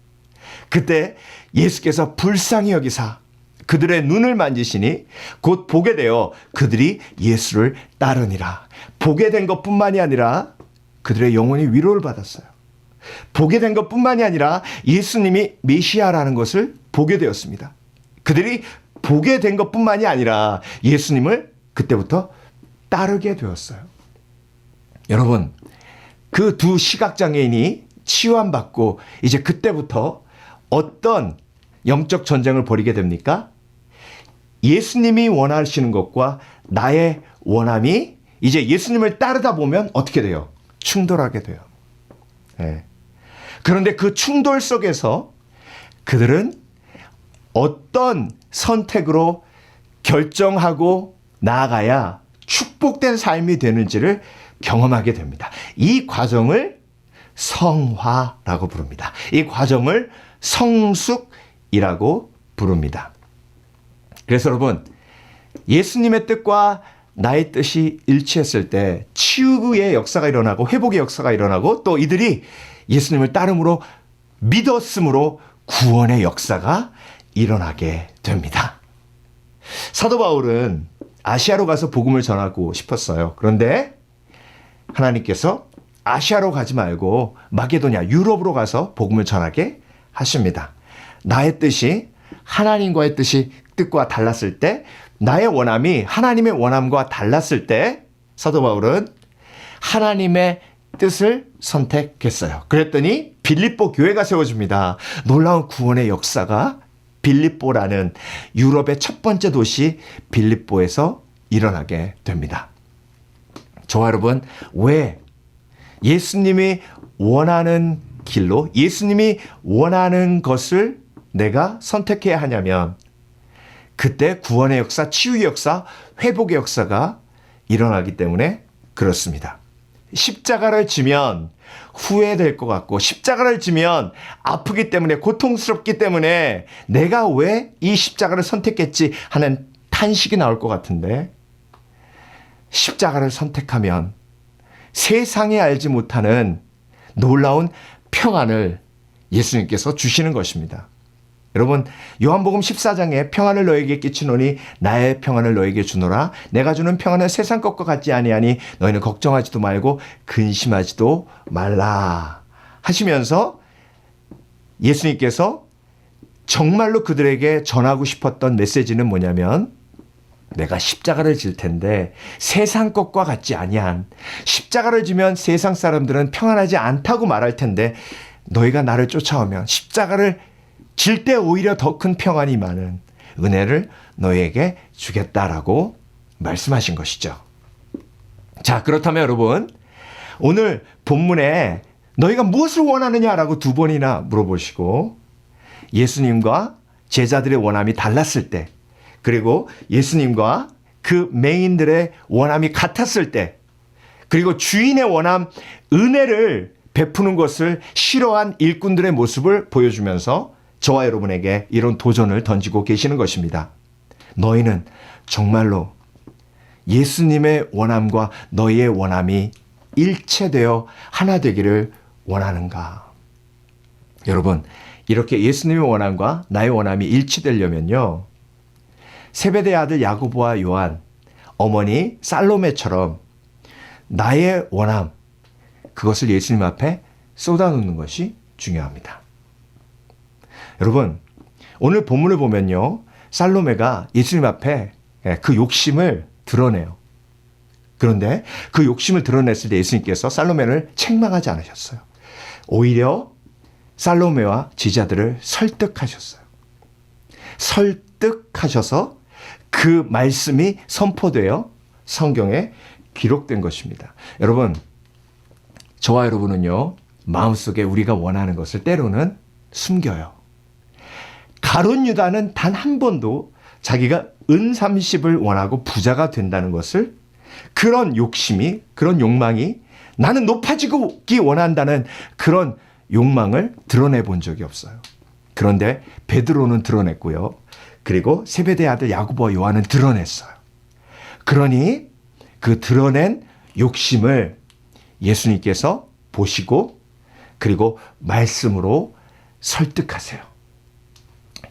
그때 예수께서 불쌍히 여기사 그들의 눈을 만지시니 곧 보게 되어 그들이 예수를 따르니라. 보게 된 것뿐만이 아니라 그들의 영혼이 위로를 받았어요. 보게 된 것뿐만이 아니라 예수님이 메시아라는 것을 보게 되었습니다. 그들이 보게 된 것뿐만이 아니라 예수님을 그때부터 따르게 되었어요. 여러분, 그 두 시각장애인이 치유함받고 이제 그때부터 어떤 영적 전쟁을 벌이게 됩니까? 예수님이 원하시는 것과 나의 원함이 이제 예수님을 따르다 보면 어떻게 돼요? 충돌하게 돼요. 네. 그런데 그 충돌 속에서 그들은 어떤 선택으로 결정하고 나아가야 축복된 삶이 되는지를 경험하게 됩니다. 이 과정을 성화라고 부릅니다. 이 과정을 성숙이라고 부릅니다. 그래서 여러분, 예수님의 뜻과 나의 뜻이 일치했을 때 치유의 역사가 일어나고 회복의 역사가 일어나고 또 이들이 예수님을 따름으로 믿었으므로 구원의 역사가 일어나게 됩니다. 사도 바울은 아시아로 가서 복음을 전하고 싶었어요. 그런데 하나님께서 아시아로 가지 말고 마게도냐, 유럽으로 가서 복음을 전하게 하십니다. 나의 뜻이 하나님과의 뜻과 달랐을 때, 나의 원함이 하나님의 원함과 달랐을 때 사도 바울은 하나님의 뜻을 선택했어요. 그랬더니 빌립보 교회가 세워집니다. 놀라운 구원의 역사가 빌립보라는 유럽의 첫 번째 도시 빌립보에서 일어나게 됩니다. 저와 여러분, 왜 예수님이 원하는 길로, 예수님이 원하는 것을 내가 선택해야 하냐면 그때 구원의 역사, 치유의 역사, 회복의 역사가 일어나기 때문에 그렇습니다. 십자가를 지면 후회될 것 같고, 십자가를 지면 아프기 때문에, 고통스럽기 때문에 내가 왜 이 십자가를 선택했지 하는 탄식이 나올 것 같은데, 십자가를 선택하면 세상이 알지 못하는 놀라운 평안을 예수님께서 주시는 것입니다. 여러분, 요한복음 14장에 평안을 너에게 끼치노니 나의 평안을 너에게 주노라. 내가 주는 평안은 세상 것과 같지 아니하니 너희는 걱정하지도 말고 근심하지도 말라 하시면서 예수님께서 정말로 그들에게 전하고 싶었던 메시지는 뭐냐면, 내가 십자가를 질 텐데 세상 것과 같지 아니한, 십자가를 지면 세상 사람들은 평안하지 않다고 말할 텐데 너희가 나를 쫓아오면 십자가를 질 때 오히려 더 큰 평안이 많은 은혜를 너희에게 주겠다라고 말씀하신 것이죠. 자, 그렇다면 여러분, 오늘 본문에 너희가 무엇을 원하느냐라고 2번이나 물어보시고, 예수님과 제자들의 원함이 달랐을 때, 그리고 예수님과 그 맹인들의 원함이 같았을 때, 그리고 주인의 원함, 은혜를 베푸는 것을 싫어한 일꾼들의 모습을 보여주면서 저와 여러분에게 이런 도전을 던지고 계시는 것입니다. 너희는 정말로 예수님의 원함과 너희의 원함이 일체되어 하나 되기를 원하는가? 여러분, 이렇게 예수님의 원함과 나의 원함이 일치되려면요, 세베대의 아들 야고보와 요한, 어머니 살로메처럼 나의 원함, 그것을 예수님 앞에 쏟아놓는 것이 중요합니다. 여러분, 오늘 본문을 보면요, 살로메가 예수님 앞에 그 욕심을 드러내요. 그런데 그 욕심을 드러냈을 때 예수님께서 살로메를 책망하지 않으셨어요. 오히려 살로메와 제자들을 설득하셨어요. 설득하셔서 그 말씀이 선포되어 성경에 기록된 것입니다. 여러분, 저와 여러분은요, 마음속에 우리가 원하는 것을 때로는 숨겨요. 가룟 유다는 단 한 번도 자기가 은 30을 원하고 부자가 된다는 것을, 그런 욕심이, 그런 욕망이, 나는 높아지기 원한다는 그런 욕망을 드러내 본 적이 없어요. 그런데 베드로는 드러냈고요. 그리고 세베대의 아들 야고보와 요한은 드러냈어요. 그러니 그 드러낸 욕심을 예수님께서 보시고 그리고 말씀으로 설득하세요.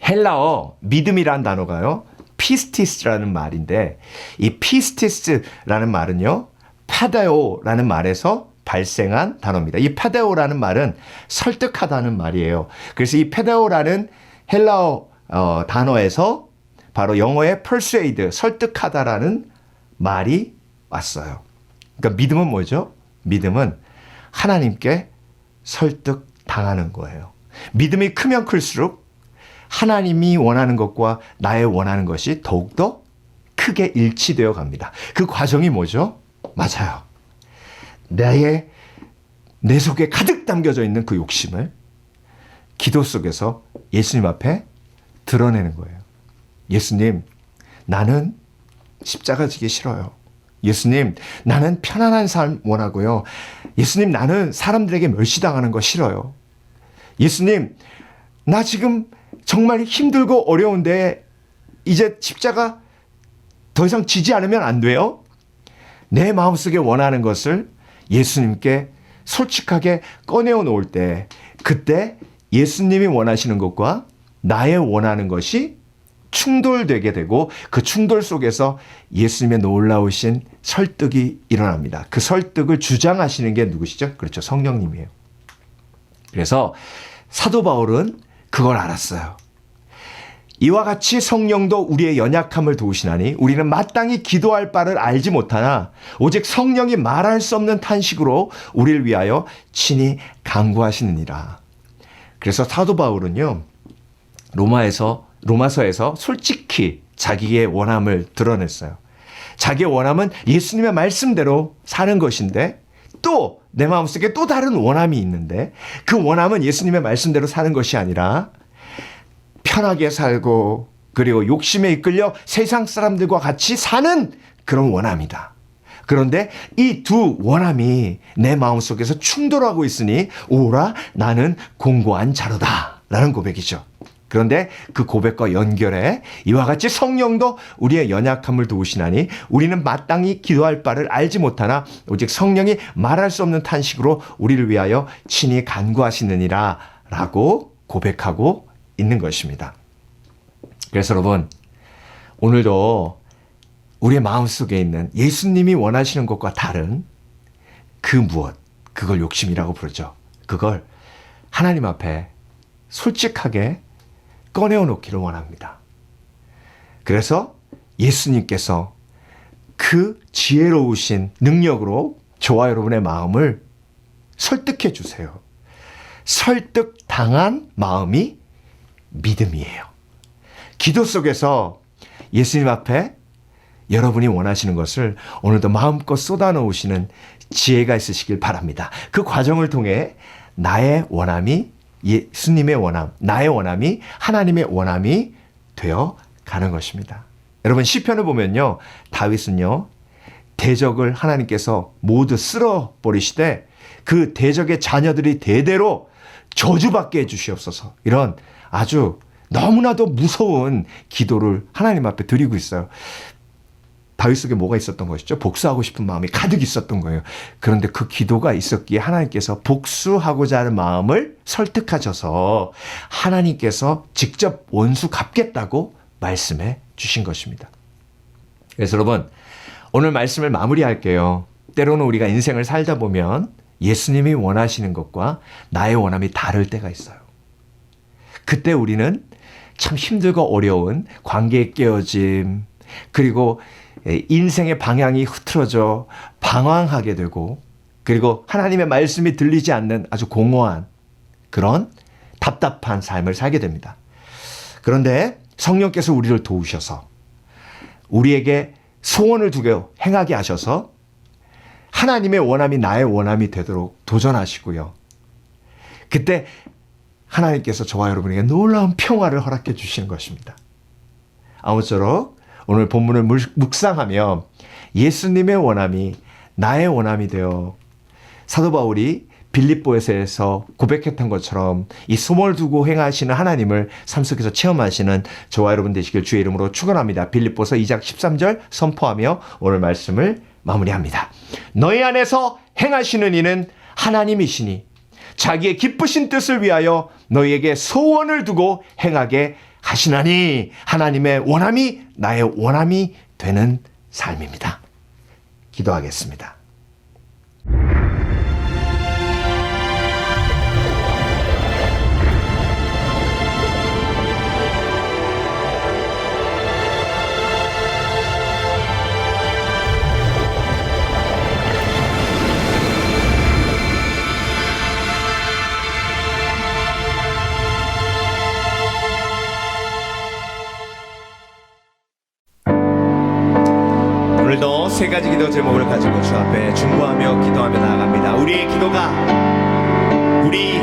헬라어 믿음이라는 단어가요, 피스티스라는 말인데, 이 피스티스라는 말은요, 파데오라는 말에서 발생한 단어입니다. 이 파데오라는 말은 설득하다는 말이에요. 그래서 이 파데오라는 헬라어 단어에서 바로 영어의 persuade, 설득하다라는 말이 왔어요. 그러니까 믿음은 뭐죠? 믿음은 하나님께 설득당하는 거예요. 믿음이 크면 클수록 하나님이 원하는 것과 나의 원하는 것이 더욱더 크게 일치되어 갑니다. 그 과정이 뭐죠? 맞아요. 내 속에 가득 담겨져 있는 그 욕심을 기도 속에서 예수님 앞에 드러내는 거예요. 예수님, 나는 십자가 지기 싫어요. 예수님, 나는 편안한 삶 원하고요. 예수님, 나는 사람들에게 멸시당하는 거 싫어요. 예수님, 나 지금 정말 힘들고 어려운데 이제 십자가 더 이상 지지 않으면 안 돼요? 내 마음속에 원하는 것을 예수님께 솔직하게 꺼내어 놓을 때, 그때 예수님이 원하시는 것과 나의 원하는 것이 충돌되게 되고, 그 충돌 속에서 예수님의 놀라우신 설득이 일어납니다. 그 설득을 주장하시는 게 누구시죠? 그렇죠, 성령님이에요. 그래서 사도 바울은 그걸 알았어요. 이와 같이 성령도 우리의 연약함을 도우시나니 우리는 마땅히 기도할 바를 알지 못하나 오직 성령이 말할 수 없는 탄식으로 우리를 위하여 친히 간구하시느니라. 그래서 사도 바울은요, 로마서에서 솔직히 자기의 원함을 드러냈어요. 자기의 원함은 예수님의 말씀대로 사는 것인데, 또 내 마음속에 또 다른 원함이 있는데, 그 원함은 예수님의 말씀대로 사는 것이 아니라 편하게 살고 그리고 욕심에 이끌려 세상 사람들과 같이 사는 그런 원함이다. 그런데 이 두 원함이 내 마음속에서 충돌하고 있으니 오라 나는 공고한 자로다 라는 고백이죠. 그런데 그 고백과 연결해 이와 같이 성령도 우리의 연약함을 도우시나니 우리는 마땅히 기도할 바를 알지 못하나 오직 성령이 말할 수 없는 탄식으로 우리를 위하여 친히 간구하시느니라 라고 고백하고 있는 것입니다. 그래서 여러분, 오늘도 우리의 마음속에 있는 예수님이 원하시는 것과 다른 그 무엇, 그걸 욕심이라고 부르죠. 그걸 하나님 앞에 솔직하게 꺼내어 놓기를 원합니다. 그래서 예수님께서 그 지혜로우신 능력으로 저와 여러분의 마음을 설득해 주세요. 설득당한 마음이 믿음이에요. 기도 속에서 예수님 앞에 여러분이 원하시는 것을 오늘도 마음껏 쏟아놓으시는 지혜가 있으시길 바랍니다. 그 과정을 통해 나의 원함이 예수님의 원함, 나의 원함이 하나님의 원함이 되어 가는 것입니다. 여러분, 시편을 보면요, 다윗은요, 대적을 하나님께서 모두 쓸어버리시되 그 대적의 자녀들이 대대로 저주받게 해주시옵소서, 이런 아주 너무나도 무서운 기도를 하나님 앞에 드리고 있어요. 다윗 속에 뭐가 있었던 것이죠? 복수하고 싶은 마음이 가득 있었던 거예요. 그런데 그 기도가 있었기에 하나님께서 복수하고자 하는 마음을 설득하셔서 하나님께서 직접 원수 갚겠다고 말씀해 주신 것입니다. 그래서 여러분, 오늘 말씀을 마무리할게요. 때로는 우리가 인생을 살다 보면 예수님이 원하시는 것과 나의 원함이 다를 때가 있어요. 그때 우리는 참 힘들고 어려운 관계의 깨어짐, 그리고 인생의 방향이 흐트러져 방황하게 되고, 그리고 하나님의 말씀이 들리지 않는 아주 공허한 그런 답답한 삶을 살게 됩니다. 그런데 성령께서 우리를 도우셔서 우리에게 소원을 두고 행하게 하셔서 하나님의 원함이 나의 원함이 되도록 도전하시고요. 그때 하나님께서 저와 여러분에게 놀라운 평화를 허락해 주시는 것입니다. 아무쪼록 오늘 본문을 묵상하며 예수님의 원함이 나의 원함이 되어 사도 바울이 빌립보에서 고백했던 것처럼 이 소원을 두고 행하시는 하나님을 삶 속에서 체험하시는 저와 여러분 되시길 주의 이름으로 축원합니다. 빌립보서 2장 13절 선포하며 오늘 말씀을 마무리합니다. 너희 안에서 행하시는 이는 하나님이시니 자기의 기쁘신 뜻을 위하여 너희에게 소원을 두고 행하게 하시나니 하나님의 원함이 나의 원함이 되는 삶입니다. 기도하겠습니다. 오늘도 세 가지 기도 제목을 가지고 주 앞에 중보하며 기도하며 나아갑니다. 우리의 기도가 우리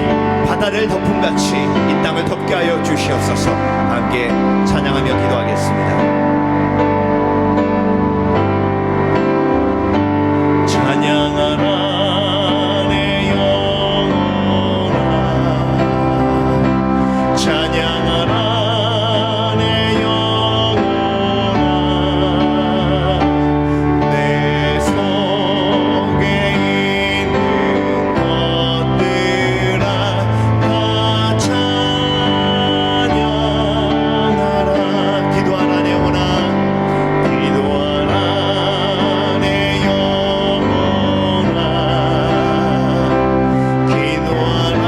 바다를 덮음같이 이 땅을 덮게 하여 주시옵소서. 함께 찬양하며 기도하겠습니다. 찬양하라 내 영혼아, 찬양하라 내 영혼아, 내 속에 있는 것들아 다 찬양하라. 기도하라 내 영혼아, 기도하라 내 영혼아, 기도하라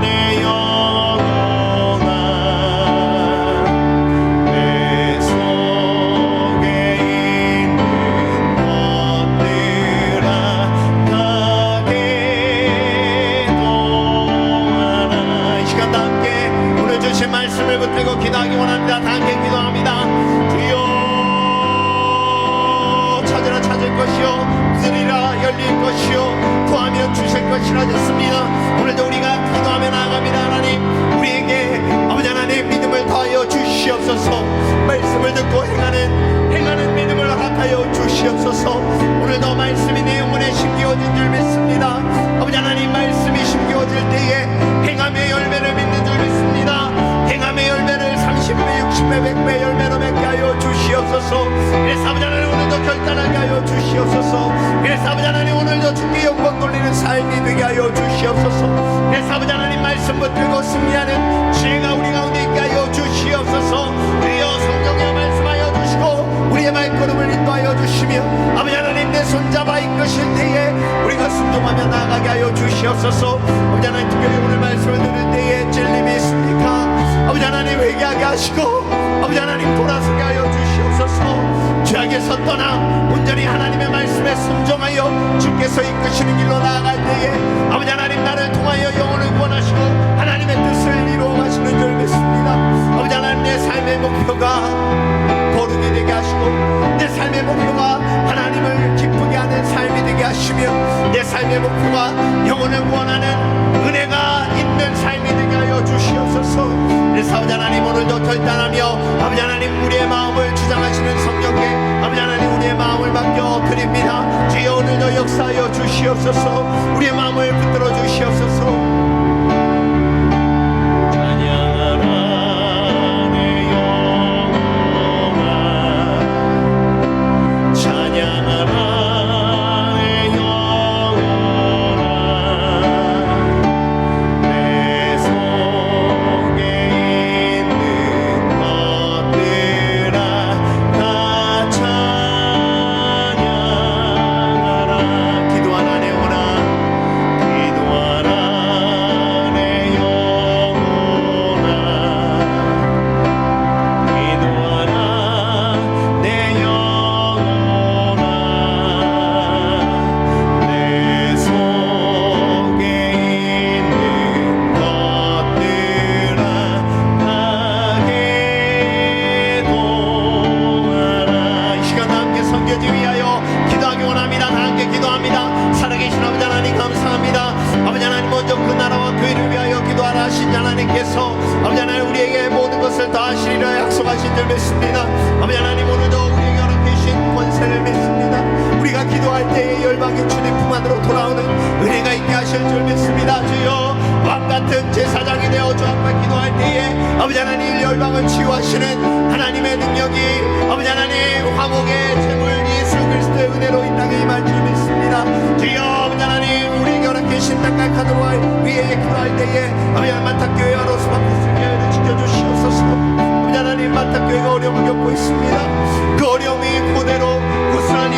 내 영혼아, 내 속에 있는 것들아 다 기도하라. 이 시간 다 함께 오늘 주신 말씀을 붙들고 기도하기 원합니다. 다 함께 기도합니다. 주여, 찾으라 찾을 것이요, 부르리라 열릴 것이요, 구하면 주실 것이라 하셨습니다. 오늘도 우리가 기도하며 나아갑니다. 하나님, 우리에게 아버지 하나님 믿음을 더하여 주시옵소서. 말씀을 듣고 행하는 믿음을 허락하여 주시옵소서. 오늘도 말씀이 내 영혼에 심기어진 줄 믿습니다. 아버지 하나님, 말씀이 심기어질 때에 행함의 열매를 맺는 줄 믿습니다. 행함의 열매를 30배, 60배, 100배 열매로 맺게 하여 주시옵소서. 그래서 아버지 하나님, 오늘도 더 결단하게 하여 주시옵소서. 그래서 아버지 하나님 오늘도 주께 영광 돌리는 삶이 되게 하여 주시옵소서. 그래서 아버지 하나님 말씀 붙들고 승리하는 지혜가 우리 가운데 있게 하여 주시옵소서. 주여 성령의 말씀하여 주시고 우리의 발걸음을 인도하여 주시며 아버지 하나님 내 손잡아 이끄실 때에 우리가 순종하며 나아가게 하여 주시옵소서. 아버지 하나님 특별히 오늘 말씀을 들을 때에 찔림이 있습니까? 아버지 하나님 회개하게 하시고 아버지 하나님 돌아서게 하여 주시옵소서. 죄악에서 떠나 온전히 하나님의 말씀에 순종하여 주께서 이끄시는 길로 나아갈 때에 아버지 하나님 나를 통하여 영혼을 구원하시고 하나님의 뜻을 이루어 가시는 줄 믿습니다. 아버지 하나님 내 삶의 목표가 거룩이 되게 하시고 내 삶의 목표가 하나님을 기쁘게 하는 삶이 되게 하시며 내 삶의 목표가 영혼을 구원하는 은혜가 있는 삶이 되게 하여 주시옵소서. 그래서 아버지 하나님 오늘도 결단하며 아버지 하나님 우리의 마음을 주장하시는 성령께 아버지 하나님 우리의 마음을 맡겨 드립니다. 주여 오늘도 역사하여 주시옵소서. 우리의 마음을 붙들어 주시옵소서. 아버지 하나님 우리에게 모든 것을 다 하시리라 약속하신 줄 믿습니다. 아버지 하나님 오늘도 우리에게 허락하신 권세를 믿습니다. 우리가 기도할 때에 열방의 주님 품 안으로 돌아오는 은혜가 있게 하실 줄 믿습니다. 주여 왕같은 제사장이 되어 주 앞에 기도할 때에 아버지 하나님 열방을 치유하시는 하나님의 능력이 아버지 하나님 화목의 제물 예수 그리스도의 은혜로 이 땅에 임할 줄 믿습니다. 주여 아버지 하나님 우리에게 허락하신 땅갈 카드와 위에 기도할 때에 아버지 하나님 만탁교회와 로스바크스 교회를 지켜주시옵소서. 아버지 하나님 만탁교회가 어려움을 겪고 있습니다. 그 어려움이 그대로 고스란히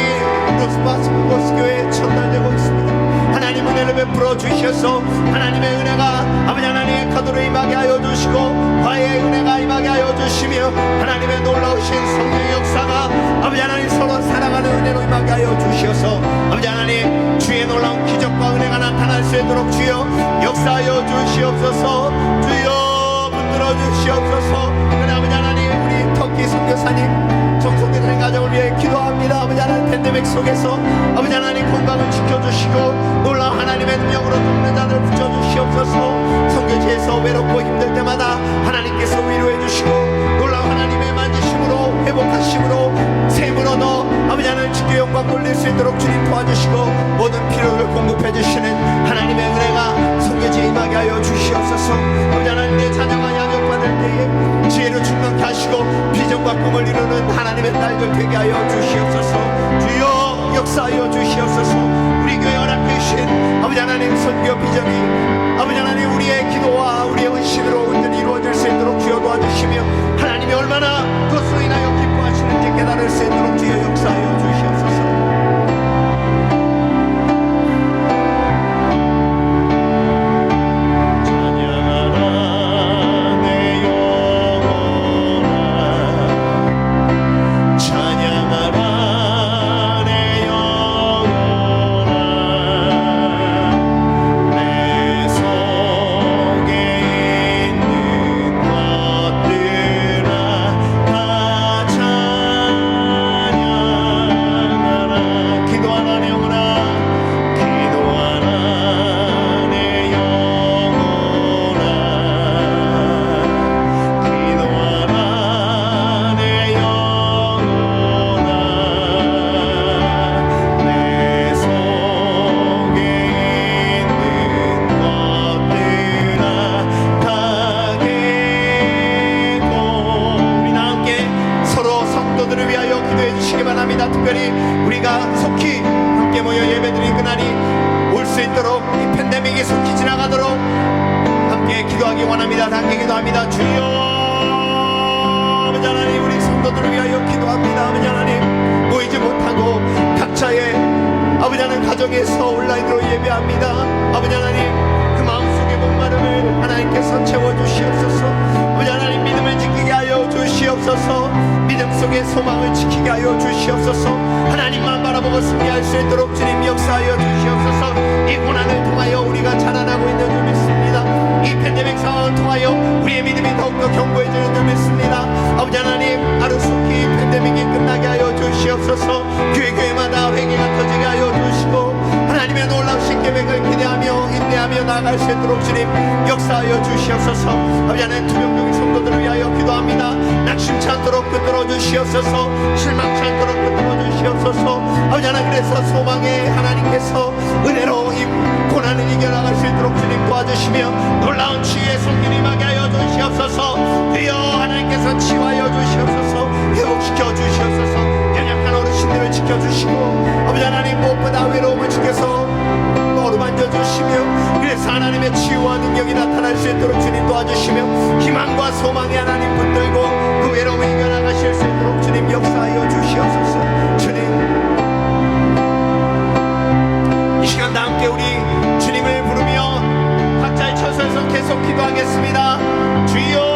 로스바크스 교회에 전달되고 있습니다. 하나님 은혜를 베풀어 주셔서 하나님의 은혜가 아버지 하나님 카드로 임하게 하여 주시고 화해의 은혜가 임하게 하여 주시며 하나님의 놀라우신 성령의 역사가 아버지 하나님 서로 사랑하는 은혜로 임하게 하여 주셔서 아버지 하나님 주의 놀라운 기적과 은혜가 나타날 수 있도록 주여 역사하여 주시옵소서. 주여 붙들어 주시옵소서. 그래 아버지 하나님 우리 터키 선교사님 정성교사님 가정을 위해 기도합니다. 아버지 하나님 팬데믹 속에서 아버지 하나님 건강을 지켜주시고 놀라운 하나님의 능력으로 돕는 자들을 붙여주시옵소서. 선교지에서 외롭고 힘들 때마다 하나님께서 위로해 주시고 놀라운 하나님의 만지심으로 회복하심으로 샘을 얻어 아버지 하나님 주께 영광 돌릴 수 있도록 주님 도와주시고 모든 필요를 공급해 주시는 하나님의 은혜가 선교지에 임하게 하여 주시옵소서. 아버지 하나님 내 자녀가 양육받을 때에 지혜로 충만케 하시고 비전과 꿈을 이루는 하나님의 딸들 되게 하여 주시옵소서. 주여 역사하여 주시옵소서. 우리 교회 허락되신 아버지 하나님 선교 비전이 아버지 하나님 우리의 기도와 우리의 헌신으로 온전히 이루어질 수 있도록 주여 도와주시며 하나님이 얼마나 그것으로 인하여 기뻐하시는지 깨달을 수 있도록 주여 역사하여 주시옵소서. 특별히 우리가 속히 함께 모여 예배드린 그날이 올 수 있도록, 이 팬데믹이 속히 지나가도록 함께 기도하기 원합니다. 함께 기도합니다. 주여, 아버지 하나님, 우리 성도들을 위하여 기도합니다. 아버지 하나님, 모이지 못하고 각자의 아버지 하나님 가정에서 온라인으로 예배합니다. 아버지 하나님, 그 마음속의 목마름을 하나님께서 채워주시옵소서. 아버지 하나님, 믿음을 지키게 하여 주시옵소서. 믿음 속에 소망을 지키게 하여 주시옵소서. 하나님만 바라보고 승리할 수 있도록 주님 역사하여 주시옵소서. 이 고난을 통하여 우리가 자라나고 있는 줄 믿습니다. 이 팬데믹 상황을 통하여 우리의 믿음이 더욱더 견고해지는 줄 믿습니다. 아버지 하나님, 하루속히 팬데믹이 끝나게 하여 주시옵소서. 교회마다 회개가 터지게 하여 주시고 하나님의 놀라우신 계획을 기대하며 인내하며 나아갈 수 있도록 주님 역사하여 주시옵소서. 아버지 하나님, 투병중인 성도들을 위하여 기도합니다. 낙심치 않도록 붙들어 주시옵소서. 실망치 않도록 붙들어 주시옵소서. 아버지 하나님, 그래서 소망의 하나님께서 은혜로 이 고난을 이겨나갈 수 있도록 주님 도와주시며 놀라운 치유의 손길이 임하게 하여 주시옵소서. 주여, 하나님께서 치유하여 주시옵소서. 회복시켜 주시옵소서. 연약한 어르신들을 지켜주시고 아버지 하나님, 무엇보다 외로움을 지켜서 어루만져 주시며 그래서 하나님의 치유와 능력이 나타날 수 있도록 주님 도와주시며 희망과 소망의 하나님 붙들고 그 외로움을 이겨나가실 수 있도록 주님 역사하여 주시옵소서. 주님, 이 시간 다 함께 우리 주님을 부르며 각자의 처소에서 계속 기도하겠습니다. 주여,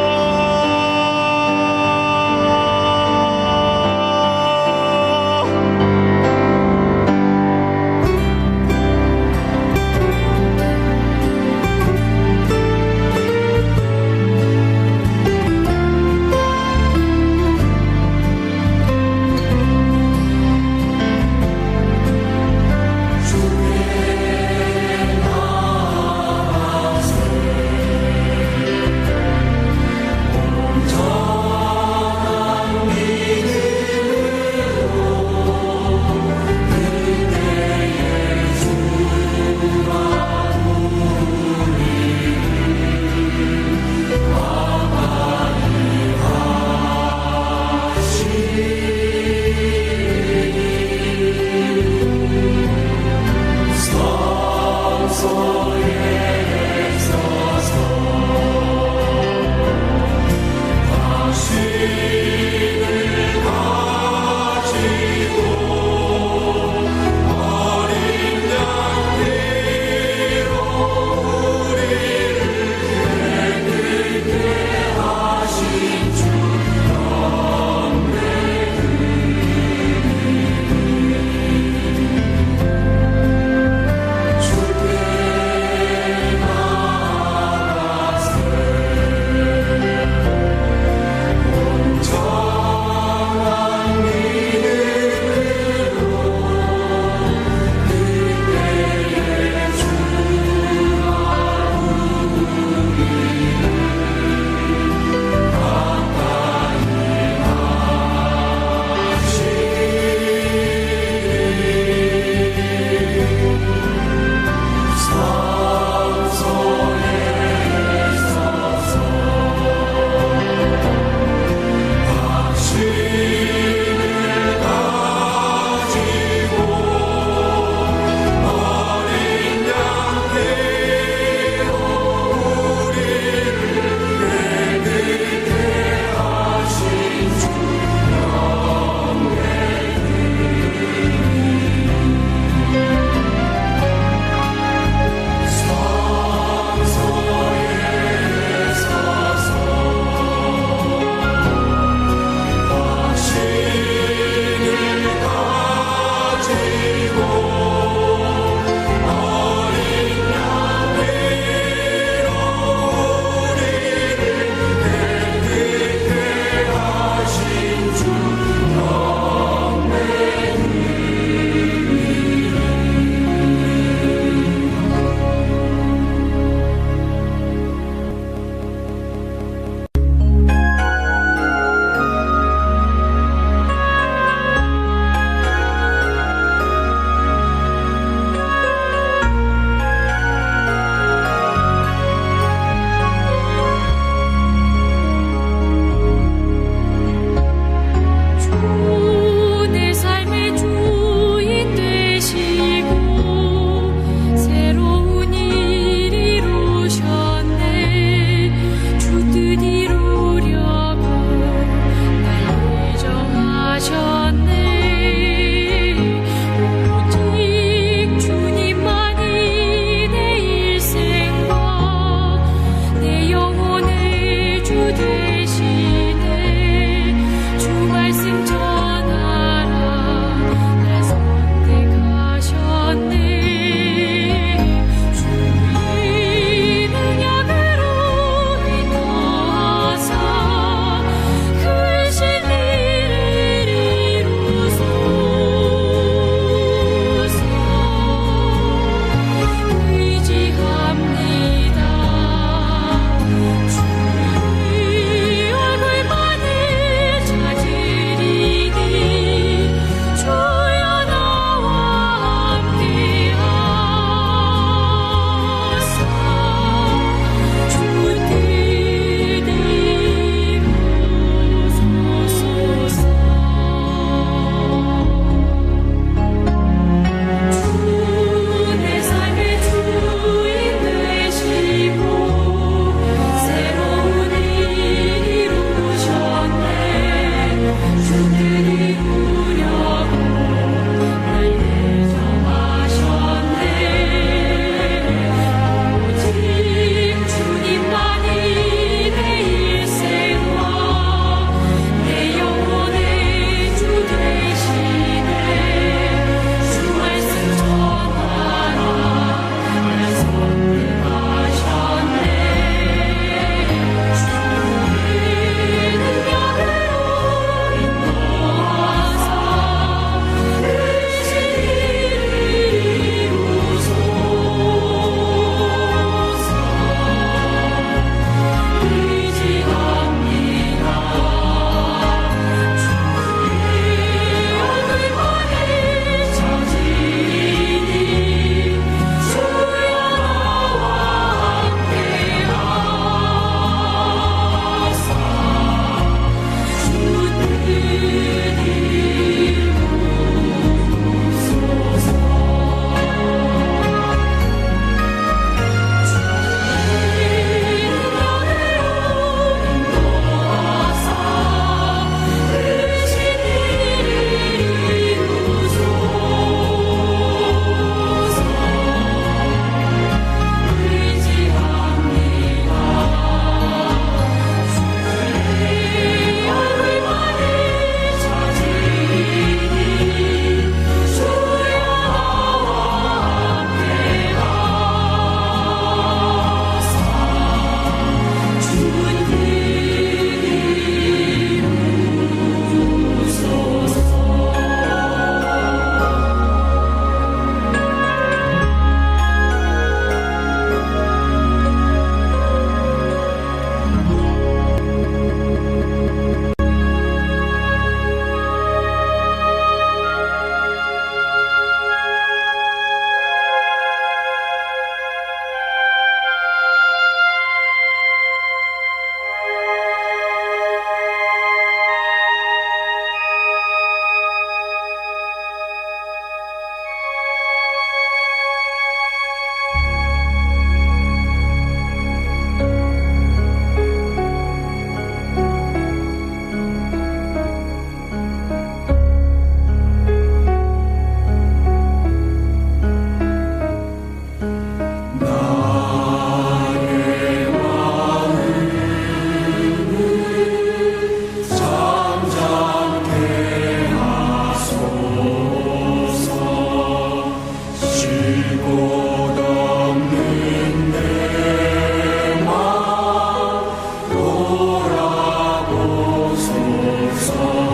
주옵소서.